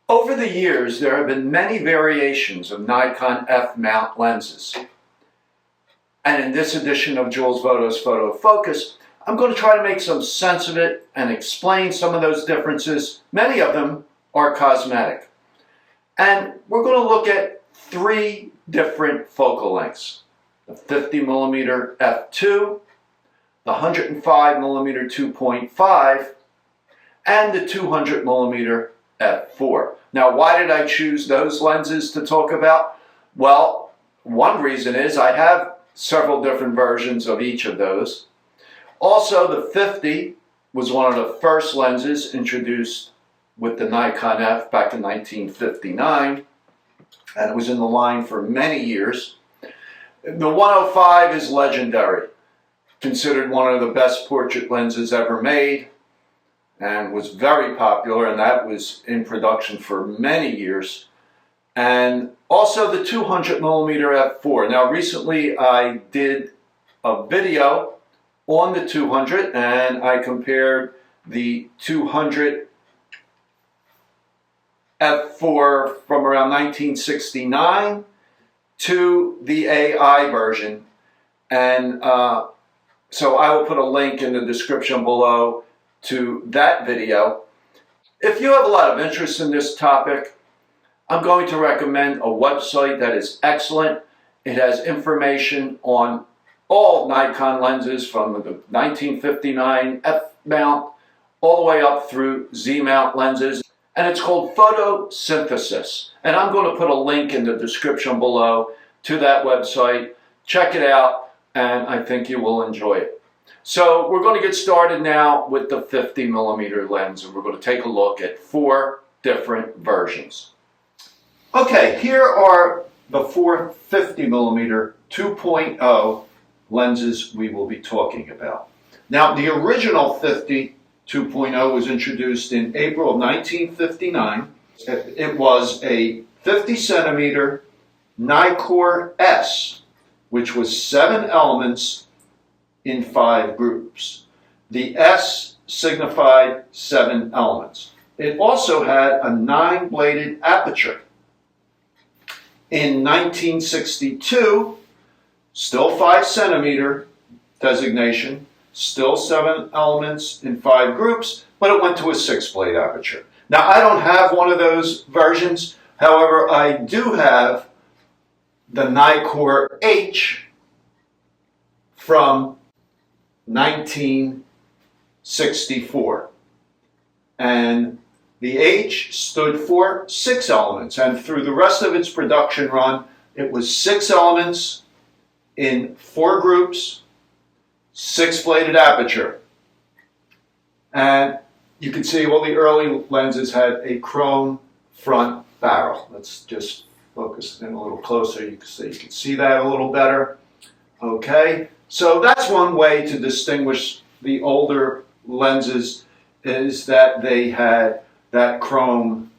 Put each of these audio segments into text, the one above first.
Over the years, there have been many variations of Nikon F mount lenses. And in this edition of Jules Voto's Photo Focus, I'm going to try to make some sense of it and explain some of those differences. Many of them are cosmetic. And we're going to look at three different focal lengths: the 50mm f2, the 105mm 2.5, and the 200mm f4. Now, why did I choose those lenses to talk about? Well, one reason is I have several different versions of each of those. Also, the 50 was one of the first lenses introduced with the Nikon F back in 1959, and it was in the line for many years. The 105 is legendary, considered one of the best portrait lenses ever made, and was very popular, and that was in production for many years. And also the 200mm f4. Now, recently I did a video on the 200, and I compared the 200 f4 from around 1969 to the AI version. And so I will put a link in the description below to that video. If you have a lot of interest in this topic, I'm going to recommend a website that is excellent. It has information on all Nikon lenses from the 1959 F mount all the way up through Z mount lenses, and it's called Photosynthesis. And I'm going to put a link in the description below to that website. Check it out, and I think you will enjoy it. So we're going to get started now with the 50mm lens, and we're going to take a look at four different versions. Okay, here are the four 50mm 2.0 lenses we will be talking about. Now, the original 50 2.0 was introduced in April of 1959. It was a 50cm Nikon S, which was 7 elements in 5 groups. The S signified 7 elements. It also had a 9-bladed aperture. In 1962, still 5cm designation, still 7 elements in 5 groups, but it went to a 6-blade aperture. Now, I don't have one of those versions. However, I do have the Nikon H from 1964. And the H stood for 6 elements, and through the rest of its production run, it was 6 elements in 4 groups, 6-bladed aperture. And you can see all the early lenses had a chrome front barrel. Let's just focus in a little closer. You can see that a little better. Okay, so that's one way to distinguish the older lenses, is that they had that chrome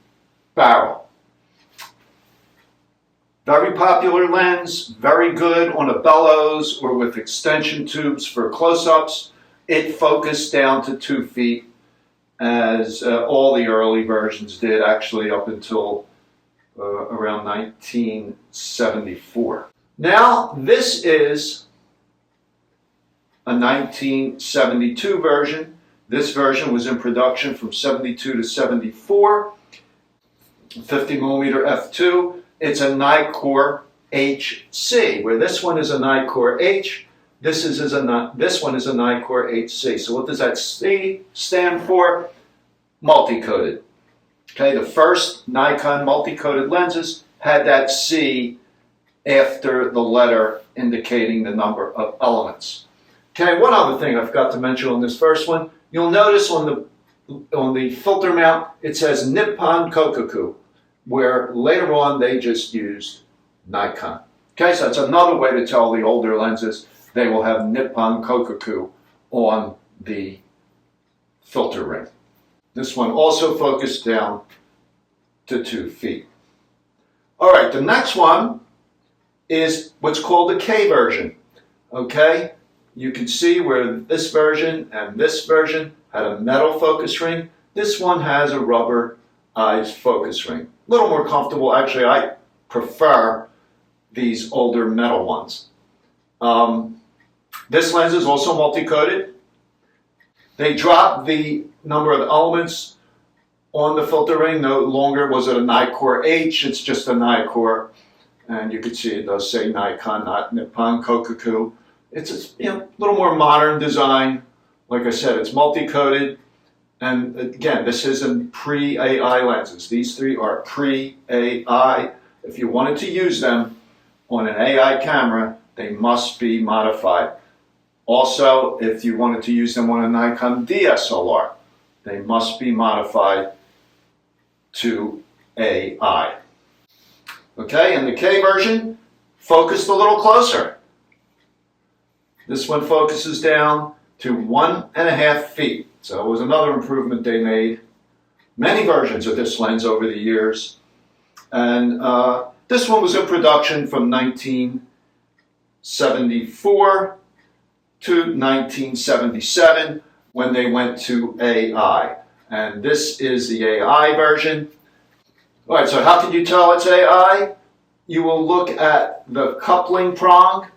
barrel. Very popular lens, very good on a bellows or with extension tubes for close-ups. It focused down to 2 feet, as all the early versions did, actually up until around 1974. Now, this is a 1972 version. This version was in production from 72 to 74. 50mm f2. It's a Nikon HC, where this one is a Nikon H, this one is a Nikon HC. So what does that C stand for? Multi-coated. Okay, the first Nikon multi-coated lenses had that C after the letter indicating the number of elements. Okay, one other thing I forgot to mention on this first one. You'll notice on the filter mount it says Nippon Kokuku, where later on they just used Nikon. Okay, so that's another way to tell the older lenses. They will have Nippon Kokuku on the filter ring. This one also focused down to 2 feet. All right, the next one is what's called the K version. Okay, you can see where this version and this version had a metal focus ring. This one has a rubber eyes focus ring. A little more comfortable. Actually, I prefer these older metal ones. This lens is also multi-coated. They dropped the number of elements on the filter ring. No longer was it a Nikkor H, it's just a Nikkor. And you can see it does say Nikon, not Nippon Kokuku. It's a little more modern design. Like I said, it's multi-coated. And again, this isn't pre-AI lenses. These three are pre-AI. If you wanted to use them on an AI camera, they must be modified. Also, if you wanted to use them on a Nikon DSLR, they must be modified to AI. Okay, and the K version focused a little closer. This one focuses down to 1.5 feet. So it was another improvement they made. Many versions of this lens over the years. And this one was in production from 1974 to 1977 when they went to AI. And this is the AI version. All right, so how can you tell it's AI? You will look at the coupling prong,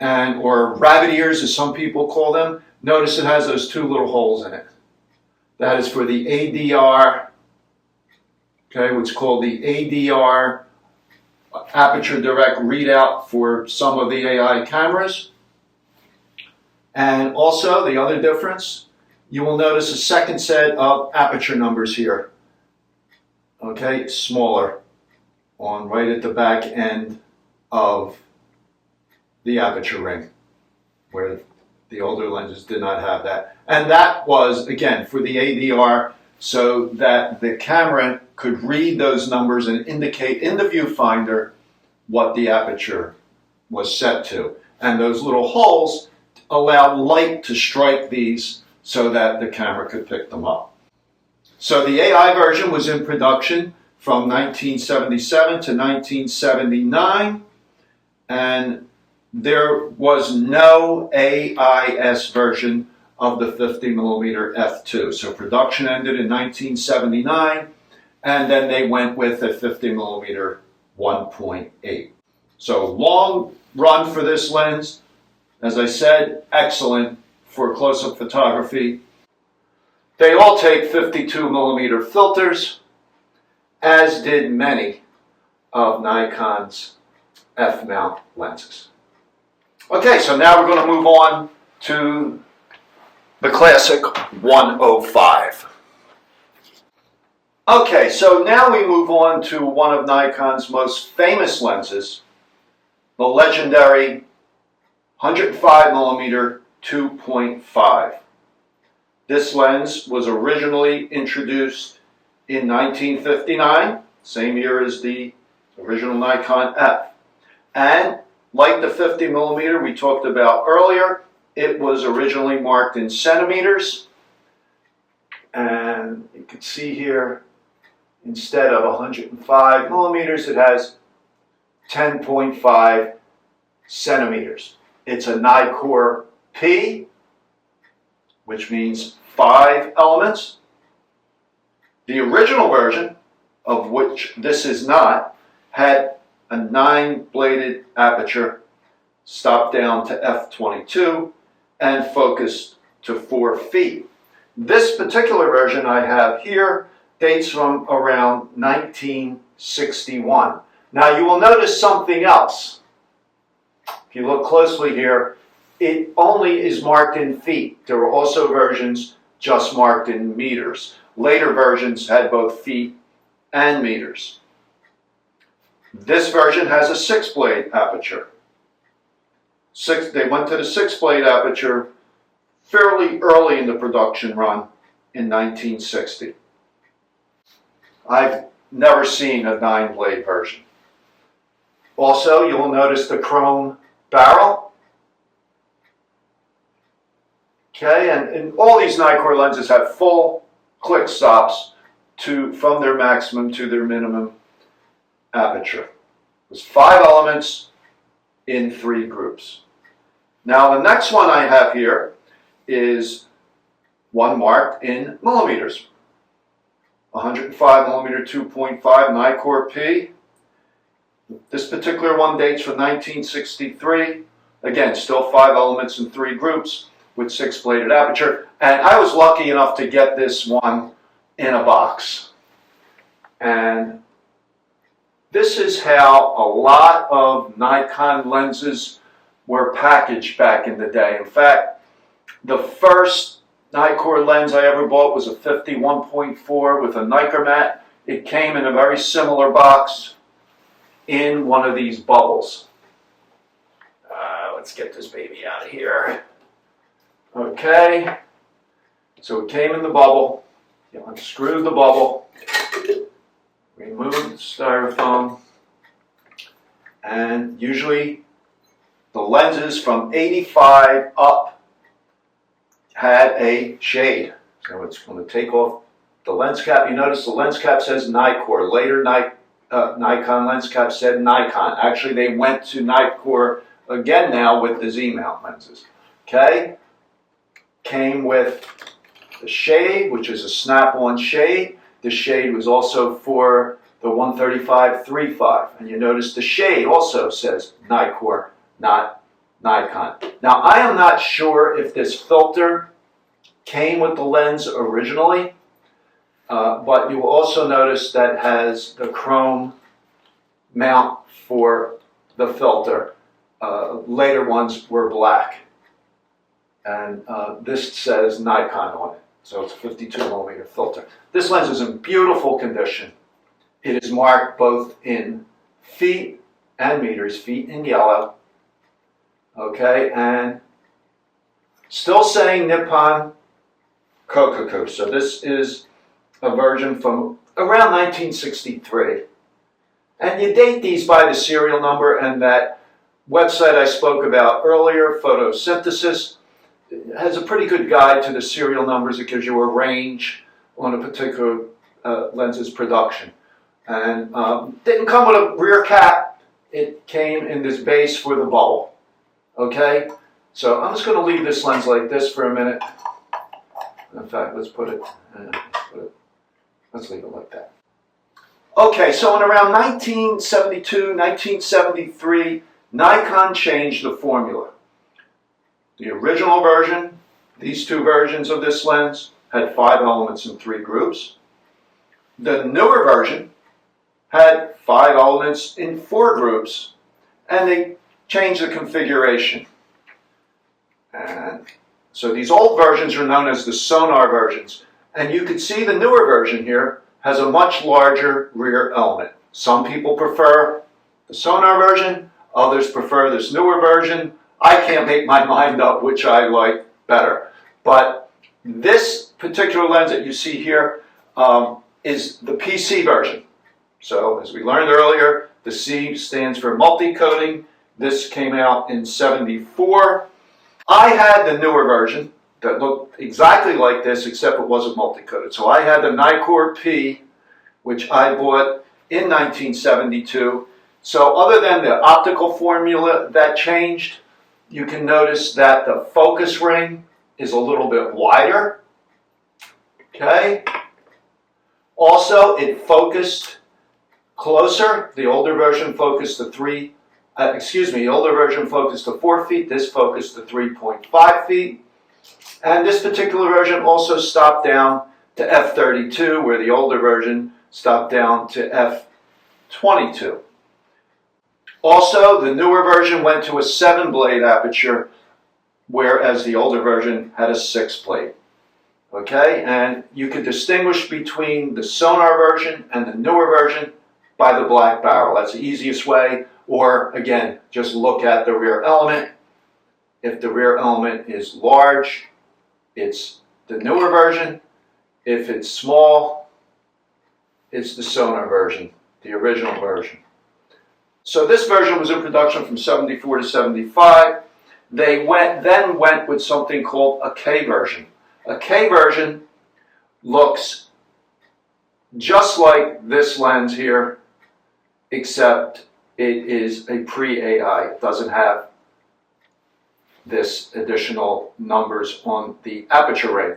or rabbit ears as some people call them. Notice it has those two little holes in it. That is for the ADR, okay, what's called the ADR, aperture direct readout for some of the AI cameras. And also the other difference, you will notice a second set of aperture numbers here. Okay, smaller on right at the back end of the aperture ring, where the older lenses did not have that. And that was, again, for the ADR, so that the camera could read those numbers and indicate in the viewfinder what the aperture was set to. And those little holes allowed light to strike these so that the camera could pick them up. So the AI version was in production from 1977 to 1979, and there was no AIS version of the 50mm f2. So production ended in 1979, and then they went with a 50mm 1.8. So long run for this lens. As I said, excellent for close-up photography. They all take 52mm filters, as did many of Nikon's F-mount lenses. Okay, so now we're going to move on to the classic 105. Okay, so now we move on to one of Nikon's most famous lenses, the legendary 105mm 2.5. This lens was originally introduced in 1959, same year as the original Nikon F. And like the 50mm we talked about earlier, it was originally marked in centimeters. And you can see here, instead of 105mm, it has 10.5 centimeters. It's a Nikkor P, which means 5 elements. The original version, of which this is not, had a 9-bladed aperture, stopped down to f/22, and focused to 4 feet. This particular version I have here dates from around 1961. Now you will notice something else. If you look closely here, it only is marked in feet. There were also versions just marked in meters. Later versions had both feet and meters. This version has a 6-blade aperture. They went to the 6-blade aperture fairly early in the production run in 1960. I've never seen a 9-blade version. Also, you will notice the chrome barrel. Okay, and all these Nikkor lenses have full click stops from their maximum to their minimum aperture. There's 5 elements in 3 groups. Now the next one I have here is one marked in millimeters. 105mm 2.5 Nikon P. This particular one dates from 1963. Again, still 5 elements in 3 groups with 6-bladed aperture. And I was lucky enough to get this one in a box. And this is how a lot of Nikon lenses were packaged back in the day. In fact, the first Nikon lens I ever bought was a 51.4 with a Nicormat. It came in a very similar box in one of these bubbles. Let's get this baby out of here. Okay, so it came in the bubble. You unscrew the bubble, remove the styrofoam, and usually the lenses from 85 up had a shade. So it's going to take off the lens cap. You notice the lens cap says Nikkor. Later Nikon lens cap said Nikon. Actually, they went to Nikkor again now with the Z-mount lenses. Okay? Came with the shade, which is a snap-on shade. The shade was also for the 135-35. And you notice the shade also says Nikkor, not Nikon. Now, I am not sure if this filter came with the lens originally, but you will also notice that it has the chrome mount for the filter. Later ones were black. And this says Nikon on it. So it's a 52mm filter. This lens is in beautiful condition. It is marked both in feet and meters, feet in yellow. Okay, and still saying Nippon Kokuku. So this is a version from around 1963. And you date these by the serial number, and that website I spoke about earlier, Photosynthesis, has a pretty good guide to the serial numbers. It gives you a range on a particular lens's production. And didn't come with a rear cap. It came in this base for the bubble. Okay? So I'm just going to leave this lens like this for a minute. In fact, let's leave it like that. Okay, so in around 1972, 1973, Nikon changed the formula. The original version, these 2 versions of this lens, had 5 elements in 3 groups. The newer version had 5 elements in 4 groups, and they changed the configuration. And so these old versions are known as the sonar versions, and you can see the newer version here has a much larger rear element. Some people prefer the sonar version, others prefer this newer version. I can't make my mind up which I like better. But this particular lens that you see here is the PC version. So as we learned earlier, the C stands for multi-coating. This came out in '74. I had the newer version that looked exactly like this, except it wasn't multi-coated. So I had the Nikon P, which I bought in 1972. So other than the optical formula that changed, you can notice that the focus ring is a little bit wider. Okay. Also, it focused closer. The older version focused to the older version focused to 4 feet. This focused to 3.5 feet. And this particular version also stopped down to f32, where the older version stopped down to f22. Also, the newer version went to a 7-blade aperture, whereas the older version had a 6-blade. Okay, and you can distinguish between the sonar version and the newer version by the black barrel. That's the easiest way. Or, again, just look at the rear element. If the rear element is large, it's the newer version. If it's small, it's the sonar version, the original version. So this version was in production from '74 to '75. They then went with something called a K version. A K version looks just like this lens here, except it is a pre-AI. It doesn't have this additional numbers on the aperture ring.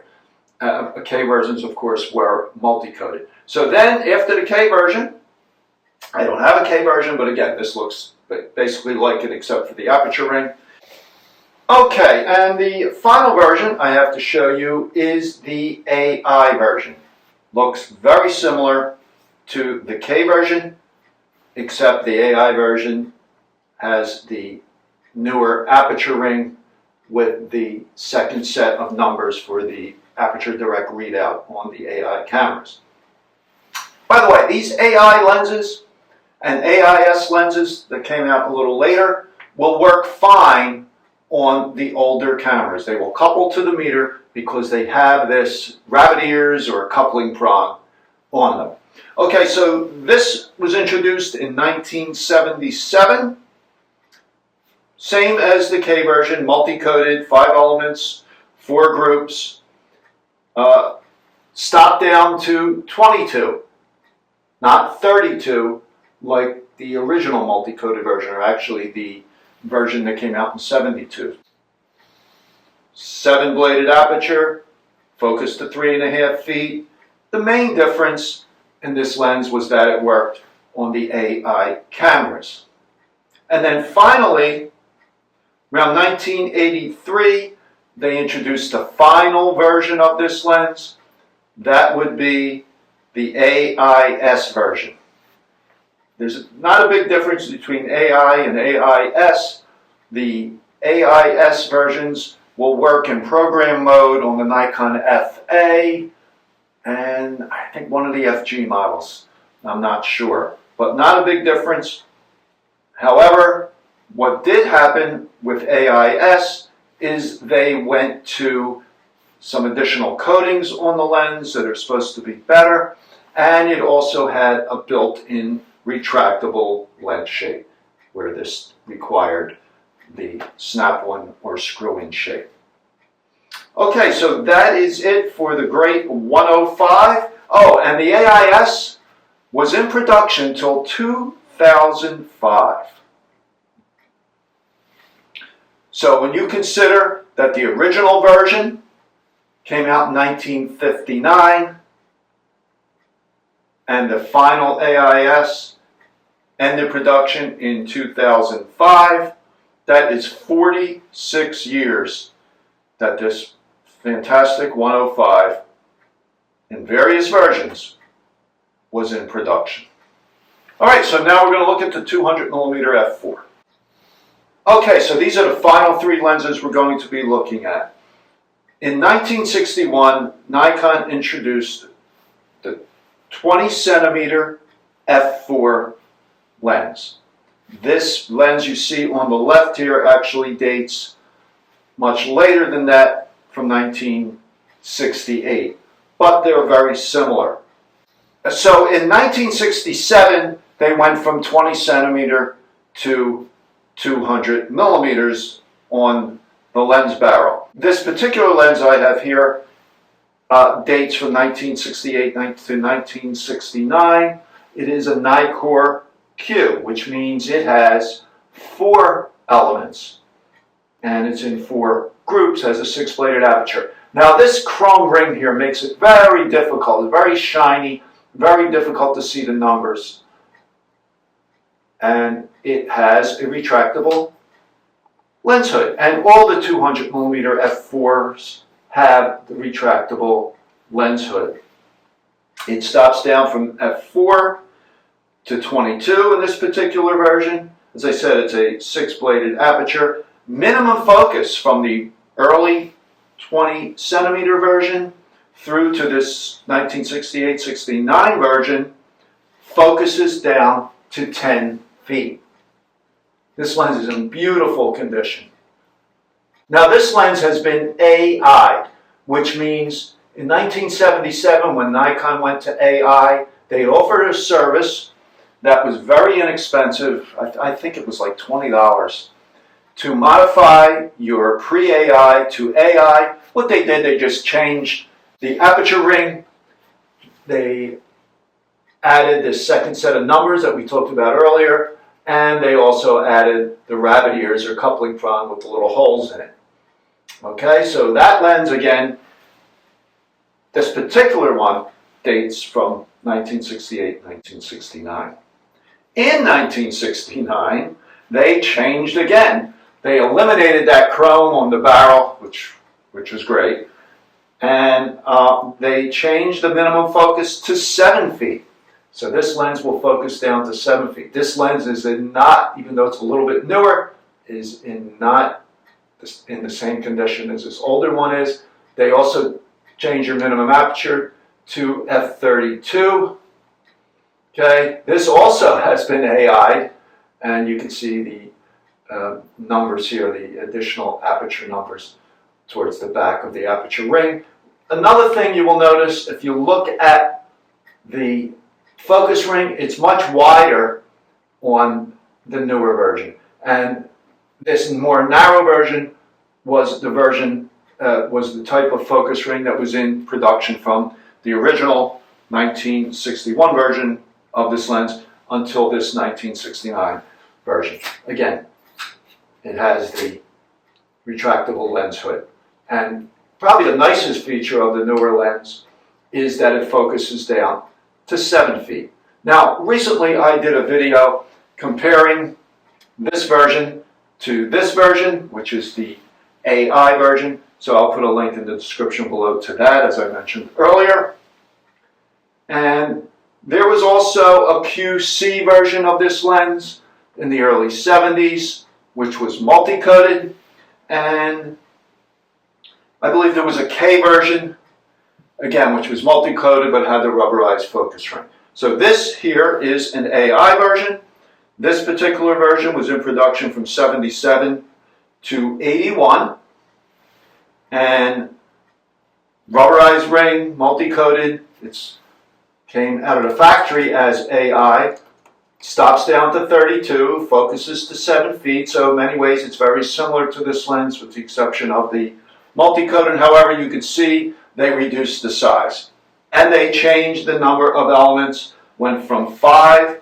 K versions, of course, were multi-coated. So then after the K version, I don't have a K version, but again, this looks basically like it except for the aperture ring. Okay, and the final version I have to show you is the AI version. Looks very similar to the K version, except the AI version has the newer aperture ring with the second set of numbers for the aperture direct readout on the AI cameras. By the way, these AI lenses and AIS lenses that came out a little later will work fine on the older cameras. They will couple to the meter because they have this rabbit ears or coupling prong on them. Okay, so this was introduced in 1977. Same as the K version, multi-coded, 5 elements, 4 groups. Stop down to 22, not 32 like the original multi-coded version, or actually the version that came out in 72. 7-bladed aperture, focus to 3.5 feet. The main difference in this lens was that it worked on the AI cameras. And then finally, around 1983, they introduced the final version of this lens. That would be the AIS version. There's not a big difference between AI and AIS. The AIS versions will work in program mode on the Nikon FA and I think one of the FG models. I'm not sure, but not a big difference. However, what did happen with AIS is they went to some additional coatings on the lens that are supposed to be better, and it also had a built-in retractable lens shape where this required the snap-on or screw-in shape. Okay, so that is it for the great 105. Oh, and the AIS was in production till 2005. So when you consider that the original version came out in 1959 and the final AIS ended production in 2005, that is 46 years that this fantastic 105 in various versions was in production. All right, so now we're going to look at the 200mm f4. Okay, so these are the final 3 lenses we're going to be looking at. In 1961, Nikon introduced the 20cm f4 lens. This lens you see on the left here actually dates much later than that, from 1968, but they're very similar. So in 1967, they went from 20cm to 200mm on the lens barrel. This particular lens I have here dates from 1968 to 1969. It is a Nikkor Q, which means it has 4 elements, and it's in 4 groups, has a 6-bladed aperture. Now this chrome ring here makes it very difficult, very shiny, very difficult to see the numbers. And it has a retractable lens hood. And all the 200mm f4s have the retractable lens hood. It stops down from f4 to 22 in this particular version. As I said, it's a 6-bladed aperture. Minimum focus from the early 20cm version through to this 1968-69 version focuses down to 10 feet. This lens is in beautiful condition. Now this lens has been AI'd, which means in 1977 when Nikon went to AI, they offered a service that was very inexpensive. I think it was like $20 to modify your pre-AI to AI. What they did, they just changed the aperture ring. They added this second set of numbers that we talked about earlier, and they also added the rabbit ears or coupling prong with the little holes in it. Okay, so that lens again, this particular one dates from 1968, 1969. In 1969, they changed again. They eliminated that chrome on the barrel, which was great, and they changed the minimum focus to 7 feet. So this lens will focus down to 7 feet. This lens is not, even though it's a little bit newer, is not in the same condition as this older one is. They also change your minimum aperture to f32. Okay, this also has been AI'd, and you can see the numbers here, the additional aperture numbers towards the back of the aperture ring. Another thing you will notice, if you look at the focus ring, it's much wider on the newer version, and this more narrow version was the type of focus ring that was in production from the original 1961 version of this lens until this 1969 version. Again, it has the retractable lens hood, and probably the nicest feature of the newer lens is that it focuses down to 7 feet. Now, recently I did a video comparing this version to this version, which is the AI version, so I'll put a link in the description below to that, as I mentioned earlier. And there was also a QC version of this lens in the early 70s, which was multi-coated, and I believe there was a K version, again, which was multi-coated but had the rubberized focus ring. So this here is an AI version. This particular version was in production from 77 to 81, and rubberized ring, multi-coated. It came out of the factory as AI, stops down to 32, focuses to 7 feet, so in many ways it's very similar to this lens with the exception of the multi-coated. However, you can see they reduced the size, and they changed the number of elements, went from 5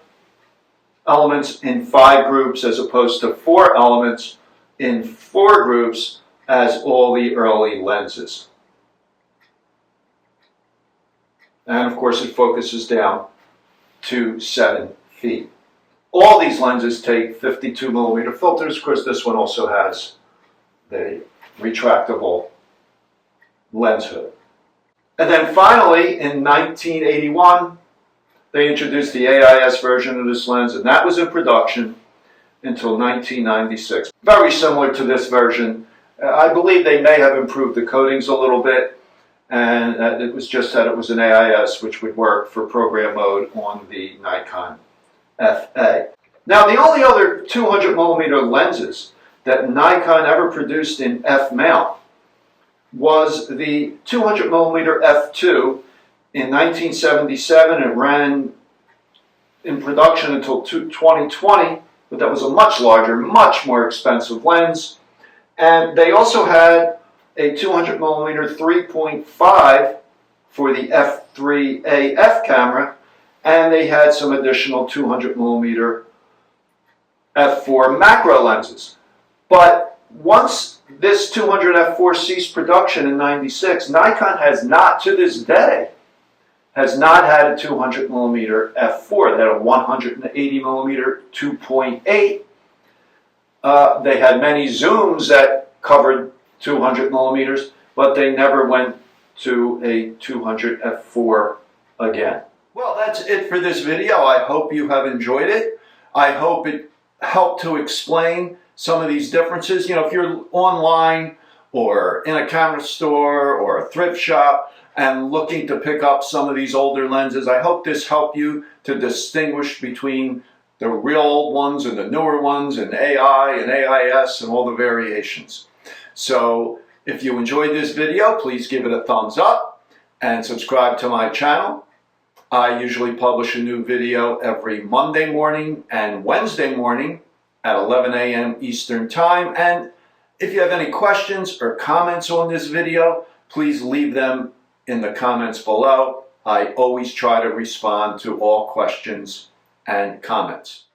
elements in 5 groups as opposed to 4 elements in 4 groups as all the early lenses. And of course it focuses down to 7 feet. All these lenses take 52 millimeter filters. Of course, this one also has the retractable lens hood. And then finally, in 1981, they introduced the AIS version of this lens, and that was in production until 1996. Very similar to this version. I believe they may have improved the coatings a little bit, and it was just that it was an AIS, which would work for program mode on the Nikon FA. Now, the only other 200 millimeter lenses that Nikon ever produced in F mount was the 200 millimeter f2 in 1977. It ran in production until 2020, but that was a much larger, much more expensive lens. And they also had a 200 millimeter 3.5 for the f3AF camera, and they had some additional 200 millimeter f4 macro lenses. But once this 200 f4 ceased production in '96, Nikon has not, to this day, has not had a 200 millimeter f4. They had a 180 millimeter 2.8. They had many zooms that covered 200 millimeters, but they never went to a 200 f4 again. Well, that's it for this video. I hope you have enjoyed it. I hope it helped to explain some of these differences. You know, if you're online or in a camera store or a thrift shop and looking to pick up some of these older lenses, I hope this helped you to distinguish between the real old ones and the newer ones, and AI and AIS and all the variations. So if you enjoyed this video, please give it a thumbs up and subscribe to my channel. I usually publish a new video every Monday morning and Wednesday morning at 11 a.m. Eastern Time. And if you have any questions or comments on this video, please leave them in the comments below. I always try to respond to all questions and comments.